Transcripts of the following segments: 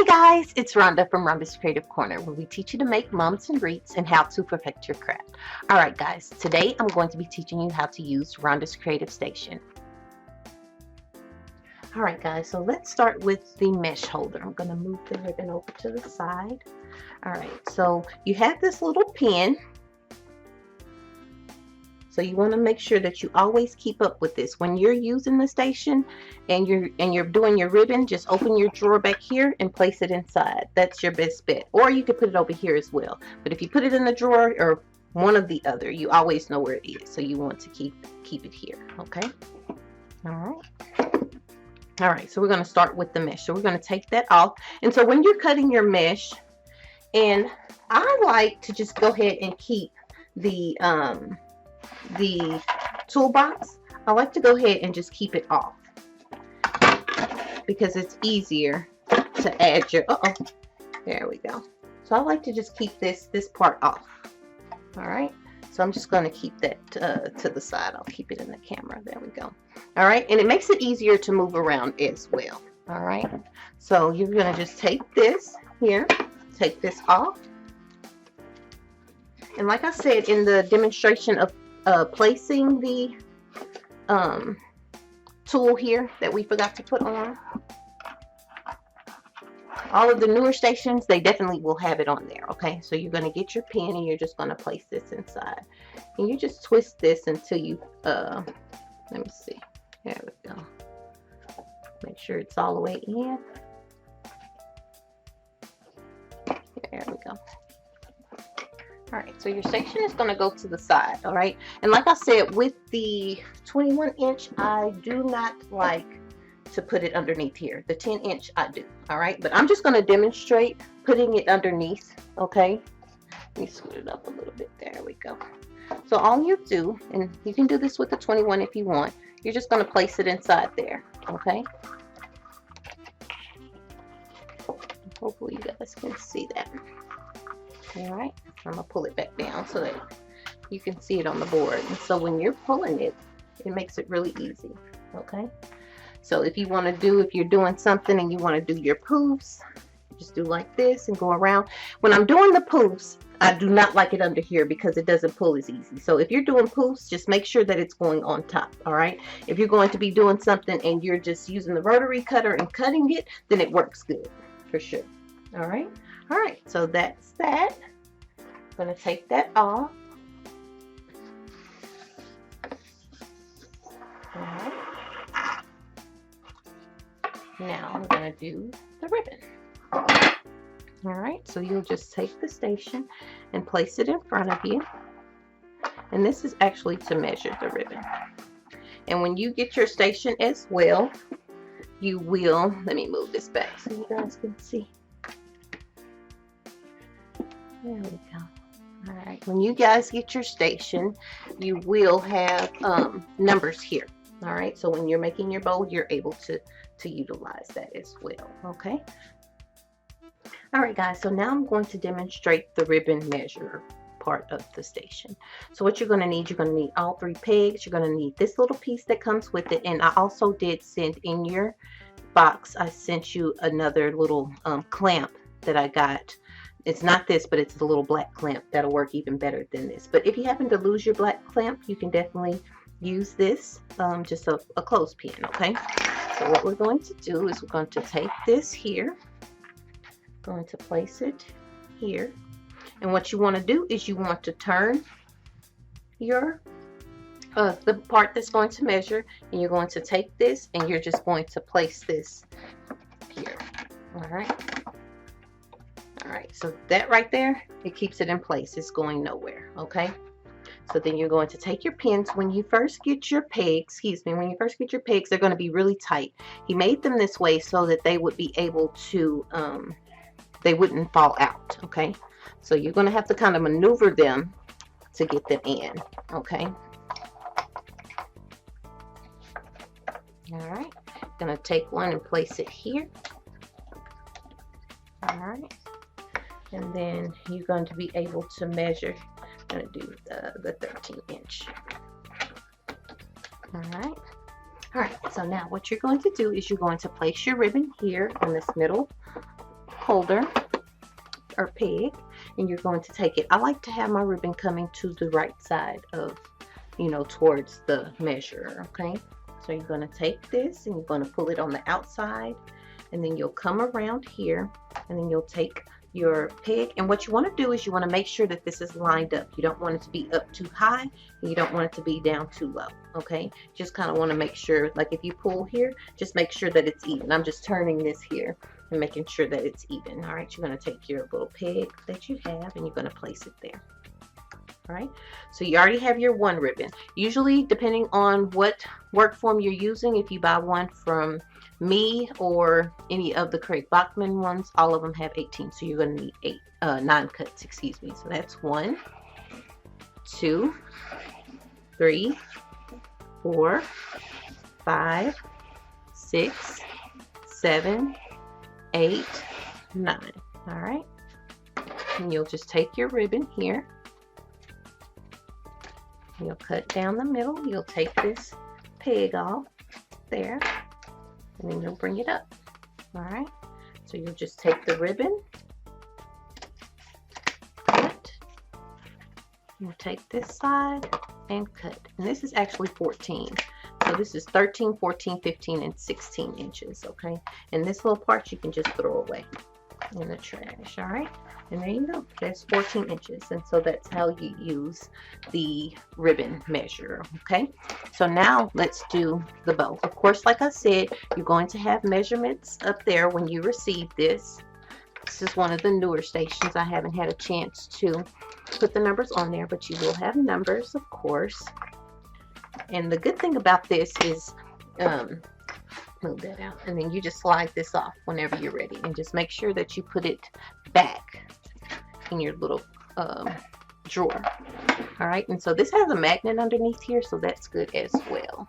guys, it's Rhonda from Rhonda's Creative Corner, where we teach you to make mums and wreaths and how to perfect your craft. Alright guys, today I'm going to be teaching you how to use Rhonda's Creative Station. Alright guys, so let's start with the mesh holder. I'm going to move the ribbon over to the side. Alright, so you have this little pin. So you want to make sure that you always keep up with this. When you're using the station and you're doing your ribbon, just open your drawer back here and place it inside. That's your best bet. Or you could put it over here as well. But if you put it in the drawer or one of the other, you always know where it is. So you want to keep it here. Okay. All right. So we're going to start with the mesh. So we're going to take that off. And so when you're cutting your mesh, and I like to just go ahead and keep the toolbox, I like to go ahead and just keep it off because it's easier to add your there we go. So I like to just keep this part off. All right, so I'm just going to keep that to the side. I'll keep it in the camera. There we go. All right, and it makes it easier to move around as well. All right, so you're going to just take this here, take this off, and like I said in the demonstration of placing the tool here that we forgot to put on. All of the newer stations, they definitely will have it on there. Okay, so you're going to get your pin and you're just going to place this inside, and you just twist this until you let me see, there we go, make sure it's all the way in. There we go. All right, so your station is going to go to the side. All right, and like I said, with the 21-inch, I do not like to put it underneath here. The 10-inch I do. All right, but I'm just going to demonstrate putting it underneath. Okay, let me scoot it up a little bit. There we go. So all you do, and you can do this with the 21 if you want, you're just going to place it inside there. Okay, hopefully you guys can see that. All right, I'm gonna pull it back down so that you can see it on the board. And so when you're pulling it, it makes it really easy. Okay, so if you want to do, if you're doing something and you want to do your poofs, just do like this and go around. When I'm doing the poofs, I do not like it under here because it doesn't pull as easy. So if you're doing poofs, just make sure that it's going on top. All right, if you're going to be doing something and you're just using the rotary cutter and cutting it, then it works good for sure. All right. All right, so that's that. I'm going to take that off. All right. Now I'm going to do the ribbon. All right, so you'll just take the station and place it in front of you. And this is actually to measure the ribbon. And when you get your station as well, you will, let me move this back so you guys can see. There we go. All right, when you guys get your station, you will have numbers here. All right, so when you're making your bow, you're able to utilize that as well. Okay. All right, guys, so now I'm going to demonstrate the ribbon measure part of the station. So what you're going to need all 3 pegs. You're going to need this little piece that comes with it, and I also did send in your box, I sent you another little clamp that I got. It's not this, but it's the little black clamp that'll work even better than this. But if you happen to lose your black clamp, you can definitely use this, just a clothespin. Okay, so what we're going to do is we're going to take this here, going to place it here, and what you want to do is you want to turn your the part that's going to measure, and you're going to take this and you're just going to place this here. All right. All right, so that right there, it keeps it in place. It's going nowhere. Okay, so then you're going to take your pins. When you first get your pegs, when you first get your pegs, they're going to be really tight. He made them this way so that they would be able to they wouldn't fall out. Okay, so you're going to have to kind of maneuver them to get them in. Okay, all right, going to take one and place it here. All right, and then you're going to be able to measure. I'm going to do the 13-inch. All right. All right, so now what you're going to do is you're going to place your ribbon here on this middle holder or peg, and you're going to take it. I like to have my ribbon coming to the right side of, you know, towards the measure, okay? So you're going to take this and you're going to pull it on the outside, and then you'll come around here, and then you'll take your peg, and what you want to do is you want to make sure that this is lined up. You don't want it to be up too high, and you don't want it to be down too low, okay? Just kind of want to make sure, like if you pull here, just make sure that it's even. I'm just turning this here and making sure that it's even. All right, you're going to take your little peg that you have and you're going to place it there. All right, so you already have your one ribbon. Usually, depending on what work form you're using, if you buy one from me or any of the Craig Bachman ones, all of them have 18, so you're going to need 9 cuts, excuse me. So that's 1, 2, 3, 4, 5, 6, 7, 8, 9. All right, and you'll just take your ribbon here, you'll cut down the middle, you'll take this peg off there, and then you'll bring it up. All right, so you'll just take the ribbon, cut, you'll take this side and cut, and this is actually 14. So this is 13, 14, 15, and 16 inches, okay? And this little part you can just throw away in the trash, all right? And there you go, that's 14 inches, and so that's how you use the ribbon measure, okay? So now let's do the bow. Of course, like I said, you're going to have measurements up there when you receive this. This is one of the newer stations. I haven't had a chance to put the numbers on there, but you will have numbers, of course. And the good thing about this is, move that out, and then you just slide this off whenever you're ready, and just make sure that you put it back in your little drawer. All right, and so this has a magnet underneath here, so that's good as well.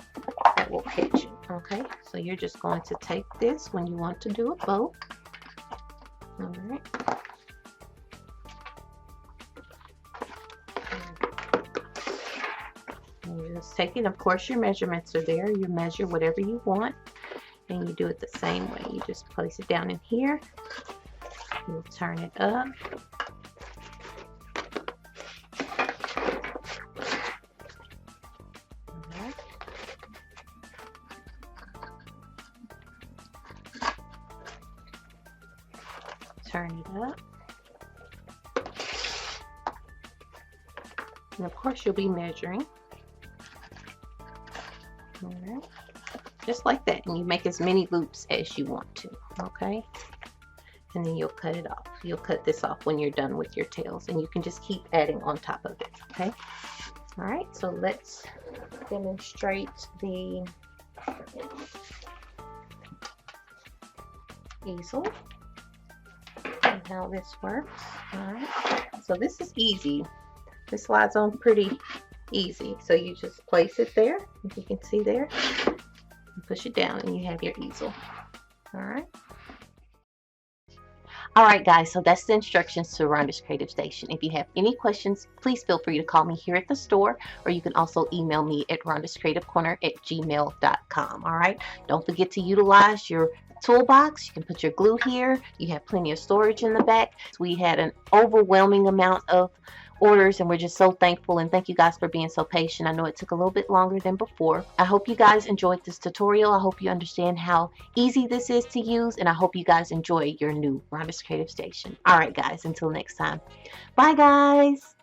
That will catch it. Okay, so you're just going to take this when you want to do a bow. All right. You just take it. Of course, your measurements are there. You measure whatever you want, and you do it the same way. You just place it down in here. You'll turn it up. Right. Turn it up. And of course, you'll be measuring. All right, just like that, and you make as many loops as you want to, okay? And then you'll cut it off. You'll cut this off when you're done with your tails, and you can just keep adding on top of it, okay? All right, so let's demonstrate the easel and how this works. All right, so this is easy. This slides on pretty easy. So you just place it there, if you can see there, and push it down, and you have your easel. All right. All right, guys, so that's the instructions to Rhonda's Creative Station. If you have any questions, please feel free to call me here at the store, or you can also email me at rhondascreativecorner@gmail.com. All right, don't forget to utilize your toolbox. You can put your glue here. You have plenty of storage in the back. We had an overwhelming amount of orders, and we're just so thankful, and thank you guys for being so patient. I know it took a little bit longer than before. I hope you guys enjoyed this tutorial. I hope you understand how easy this is to use, and I hope you guys enjoy your new Rhonda's Creative Station. All right, guys, until next time. Bye, guys.